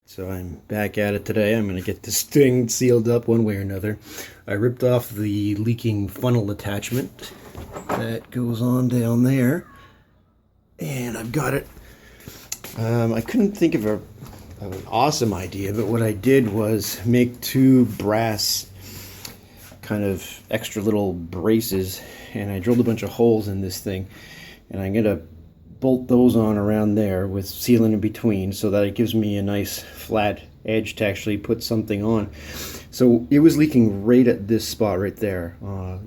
So I'm back at it today. I'm going to get this thing sealed up one way or another. I ripped off the leaking funnel attachment that goes on down there, and I've got it. I couldn't think of an awesome idea, but what I did was make two brass kind of extra little braces, and I drilled a bunch of holes in this thing, and I'm going to bolt those on around there with sealant in between so that it gives me a nice flat edge to actually put something on. So it was leaking right at this spot right there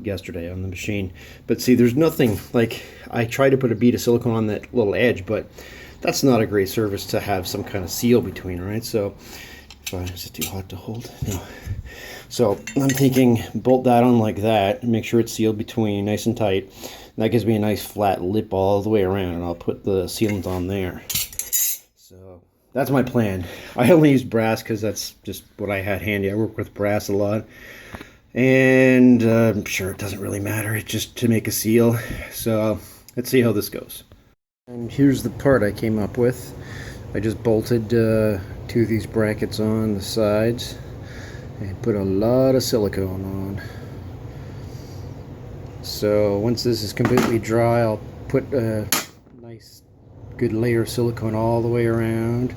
yesterday on the machine, but see, there's nothing, like, I tried to put a bead of silicone on that little edge, but that's not a great surface to have some kind of seal between, right? So is it too hot to hold? No. So I'm thinking bolt that on like that and make sure it's sealed between nice and tight. And that gives me a nice flat lip all the way around, and I'll put the sealant on there. So that's my plan. I only use brass because that's just what I had handy. I work with brass a lot, and I'm sure it doesn't really matter. It's just to make a seal. So let's see how this goes. And here's the part I came up with. I just bolted two of these brackets on the sides and put a lot of silicone on. So once this is completely dry, I'll put a nice good layer of silicone all the way around,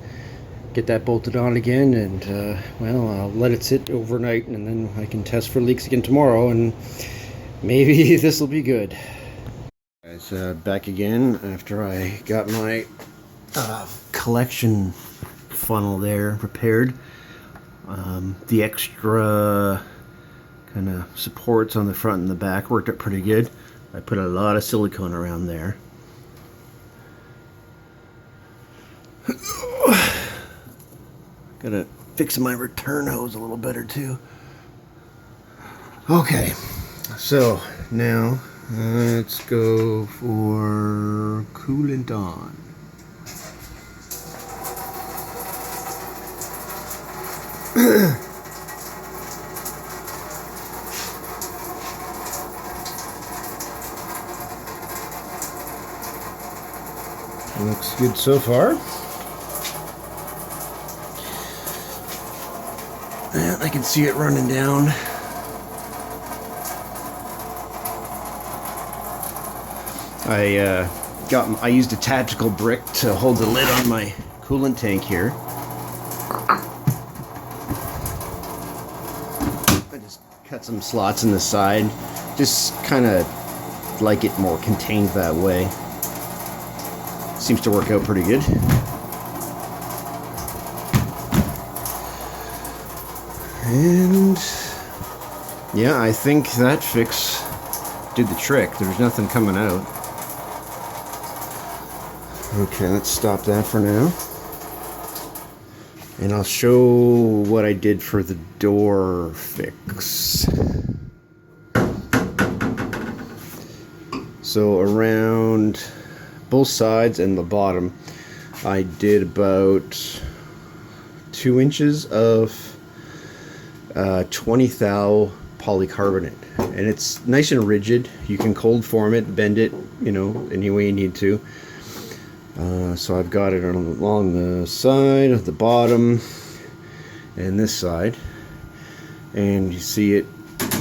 get that bolted on again, and well, I'll let it sit overnight, and then I can test for leaks again tomorrow, and maybe this will be good. Guys, back again after I got my collection funnel there repaired. The extra kind of supports on the front and the back worked out pretty good. I put a lot of silicone around there. Gotta fix my return hose a little better too. Okay, so now let's go for coolant on. Looks good so far. And I can see it running down. I used a tactical brick to hold the lid on my coolant tank here. I just cut some slots in the side, just kind of like it more contained that way. Seems to work out pretty good. And yeah, I think that fix did the trick. There's nothing coming out. Okay, let's stop that for now. And I'll show what I did for the door fix. So around both sides and the bottom, I did about 2 inches of 20 thou polycarbonate, and it's nice and rigid. You can cold form it, bend it, you know, any way you need to. So I've got it along the side of the bottom and this side, and you see it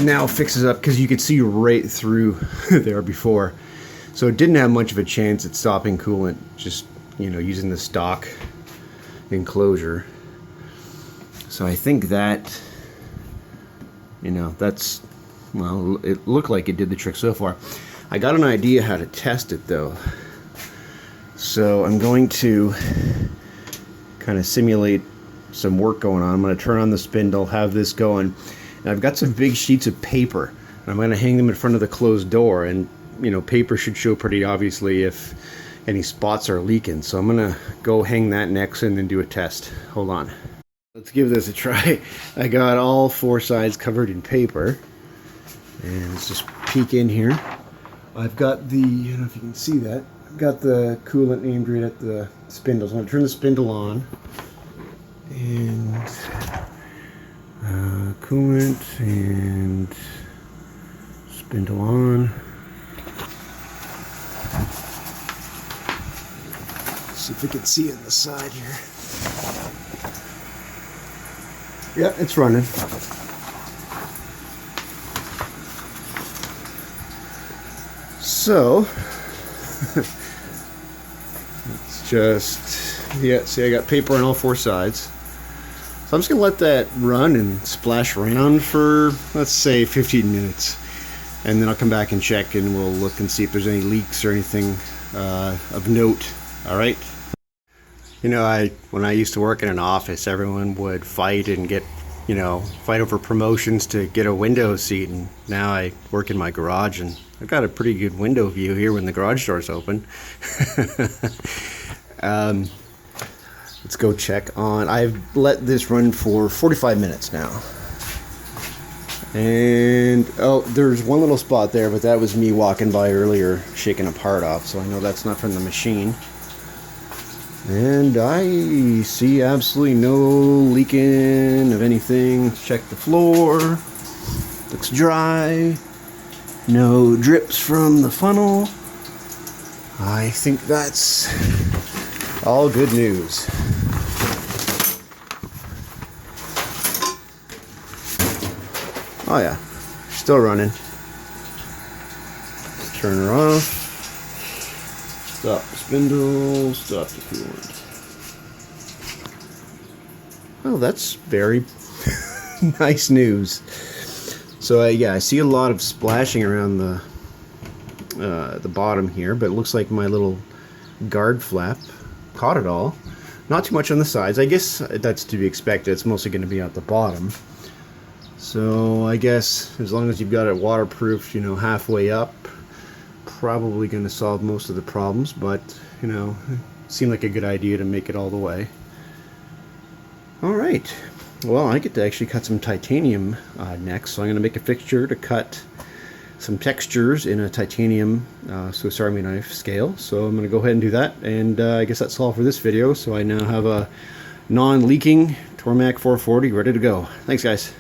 now fixes up because you could see right through there before. So it didn't have much of a chance at stopping coolant, just, you know, using the stock enclosure. So I think that, you know, that's, well, it looked like it did the trick so far. I got an idea how to test it though. So I'm going to kind of simulate some work going on. I'm going to turn on the spindle, have this going, and I've got some big sheets of paper, and I'm going to hang them in front of the closed door, and you know, paper should show pretty obviously if any spots are leaking. So I'm gonna go hang that next and then do a test. Hold on. Let's give this a try. I got all 4 sides covered in paper, and let's just peek in here. I've got the, I don't know if you can see that, I've got the coolant aimed right at the spindle. So I'm gonna turn the spindle on, and coolant and spindle on. See if we can see it on the side here. Yep, it's running. So, it's just, yeah, see I got paper on all four sides. So I'm just going to let that run and splash around for, let's say, 15 minutes. And then I'll come back and check and we'll look and see if there's any leaks or anything of note. Alright? You know, when I used to work in an office, everyone would fight and get, you know, fight over promotions to get a window seat. And now I work in my garage and I've got a pretty good window view here when the garage door's open. Let's go check on. I've let this run for 45 minutes now. And, oh, there's one little spot there, but that was me walking by earlier, shaking a part off, so I know that's not from the machine. And I see absolutely no leaking of anything. Check the floor. Looks dry. No drips from the funnel. I think that's all good news. Oh yeah, still running. Let's turn her off. Stop the spindle, stop the coolant. Oh, that's very nice news. So yeah, I see a lot of splashing around the bottom here, but it looks like my little guard flap caught it all. Not too much on the sides. I guess that's to be expected. It's mostly going to be at the bottom. So I guess as long as you've got it waterproofed, you know, halfway up, probably going to solve most of the problems, but you know, it seemed like a good idea to make it all the way. Alright, well, I get to actually cut some titanium next, so I'm going to make a fixture to cut some textures in a titanium Swiss Army knife scale. So I'm going to go ahead and do that, and I guess that's all for this video. So I now have a non-leaking Tormach 440 ready to go. Thanks guys.